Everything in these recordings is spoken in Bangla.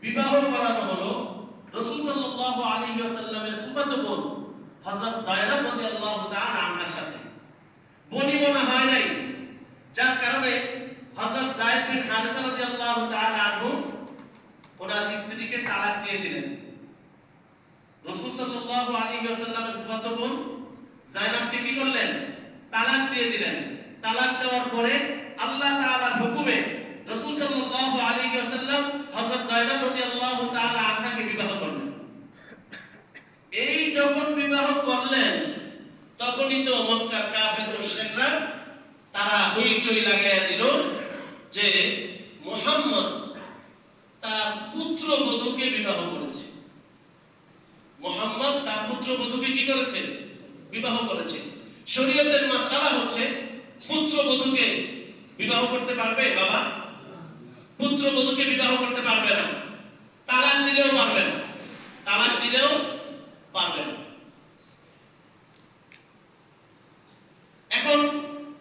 বিবাহ করানো হলো রাসূল সাল্লাল্লাহু আলাইহি ওয়াসাল্লামের ফুফাতো বোন হযরত যায়েনব রাদিয়াল্লাহু তাআলা আনহার সাথে। বনিবনা হয় নাই, যার কারণে হযরত যায়েদ বিন হারিসা রাদিয়াল্লাহু তাআলা আনহু ওনার স্ত্রীকে তালাক দিয়ে দিলেন। রাসূল সাল্লাল্লাহু আলাইহি ওয়াসাল্লামের ফুফাতো বোন যায়েনবকে কি করলেন? তালাক দিয়ে দিলেন। তালাক দেওয়ার পরে আল্লাহ তাআলার হুকুমে রাসূল সাল্লাল্লাহু আলাইহি ওয়াসাল্লাম হযরত যায়েনব রাদিয়াল্লাহু তাআলা আনহাকে বিবাহ করলেন। এই যখন বিবাহ করলেন তখনই তো মক্কার কাফের মুশরিকরা তারা হইচই লাগাইয়া দিল যে মুহাম্মদ তার পুত্রবধূকে বিবাহ করেছে। মুহাম্মদ তার পুত্রবধূকে কি করেছে? বিবাহ করেছে। শরীয়তের মাসআলা হচ্ছে পুত্রবধূকে বিবাহ করতে পারবে বাবা? পুত্রবধূকে বিবাহ করতে পারবে না। তালাক দিলেও পারবে না। তালাক দিলেও পারবে না। এখন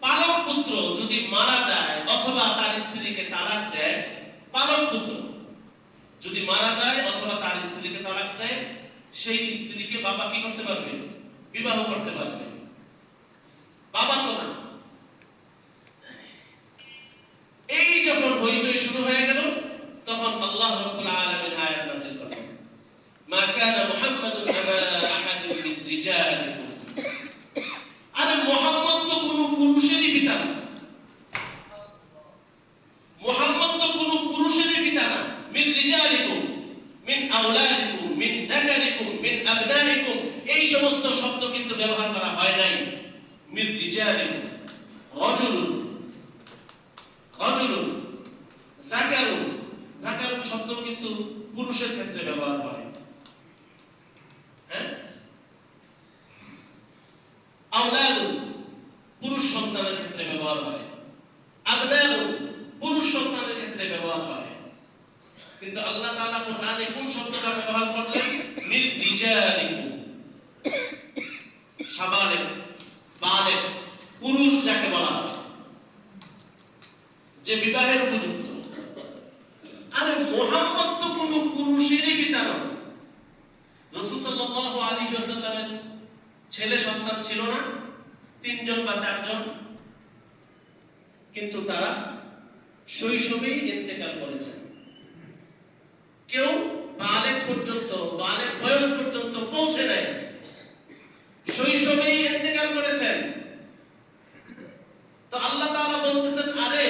পালক পুত্র যদি মারা যায় অথবা তার স্ত্রীকে তালাক দেয়, পালক পুত্র যদি মারা যায় অথবা তার স্ত্রীকে তালাক দেয়, সেই স্ত্রীকে বাবা কি করতে পারবে? বিবাহ করতে পারবে। বাবা তো না। এই যখন হইচই শুরু হয়ে গেল তখন আল্লাহ রাব্বুল আলামিন আয়াত নাযিল করলেন, মা কানা মুহাম্মাদুন আবা আহাদিন মিন রিজালিকুম। আরে মুহাম্মদ তো কোনো পুরুষেরই পিতা না। মুহাম্মদ তো কোনো পুরুষেরই পিতা না। মিন রিজালিকুম মিন আওলাদিকুম মিন যাকারিকুম মিন আবনাইকুম, এই সমস্ত শব্দ কিন্তু ব্যবহার করা হয় নাই। মিন রিজালিকুম রাজুলুন, রাজুলুন, যাকারুন, যাকারুন শব্দ কিন্তু পুরুষের ক্ষেত্রে ব্যবহার হয়। হ্যাঁ, আওলাদুন পুরুষ সন্তানের ক্ষেত্রে ব্যবহার হয়, আবনাউন পুরুষ সন্তানের ক্ষেত্রে ব্যবহার হয়। কিন্তু আল্লাহ তাআলা কোরআনে কোন শব্দটা ব্যবহার করলেন? মিন রিজালিকুম, সাবালিক, বালিগ, পুরুষ যাকে বলা হয়, যে বিবাহের উপযুক্ত। আরে মুহাম্মদ তো কোনো পুরুষেরই পিতা নন। রাসূল সাল্লাল্লাহু আলাইহি ওয়াসাল্লামের ছেলে সন্তান ছিল না? 3 জন বা 4 জন, কিন্তু তারা শৈশবেই ইন্তেকাল করেছেন। কেউ বালেগ পর্যন্ত, বালেগ বয়স পর্যন্ত পৌঁছে নাই, শৈশবেই ইন্তেকাল করেছেন। তো আল্লাহ তাআলা বলতেছেন, আরে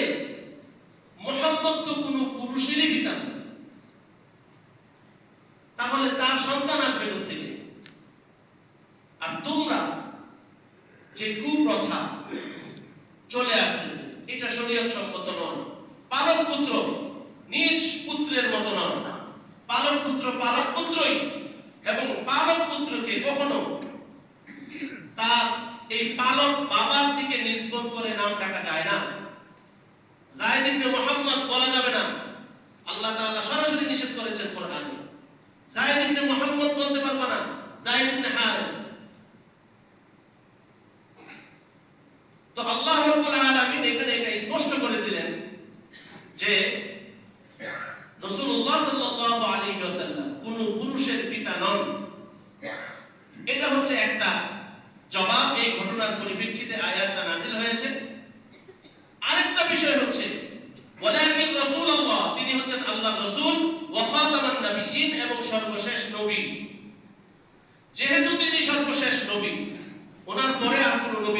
মুহাম্মদ তো কোনো পুরুষেরই পিতা না, তাহলে তার সন্তান আসবে কোথা থেকে? আর তোমরা যে কুপ্রথা চলে আসতেছে এটা শরীয়ত সম্মত নয়। পালক পুত্র নিজ পুত্রের মতো নয়। পালক পুত্র পালক পুত্রই, এবং পালক পুত্রকে কখনো তার এই পালক বাবার দিকে নিসবত করে নাম ডাকা যায় না। যায়েদ ইবনে মুহাম্মদ বলা যাবে না। আল্লাহ তাআলা সরাসরি নিষেধ করেছেন কোরআনে। যায়েদ ইবনে মুহাম্মদ বলতে পারবে না, যায়েদ ইবনে হারিস। তো আল্লাহ রাব্বুল আলামিন এখানে এটা স্পষ্ট করে দিলেন যে রাসূলুল্লাহ সাল্লাল্লাহু আলাইহি ওয়াসাল্লাম কোন পুরুষের পিতা নন। এটা হচ্ছে একটা জবাব। এই ঘটনার পরিপ্রেক্ষিতে আয়াতটা নাযিল হয়েছে। আরেকটা বিষয় হচ্ছে ওয়ালাকিন রাসূলুল্লাহ, তিনি হচ্ছেন আল্লাহর রাসূল, ওয়া খাতামান নবিয়্যিন, এবং সর্বশেষ নবী। যেহেতু তিনি সর্বশেষ নবী, ওনার পরে আর কোনো নবী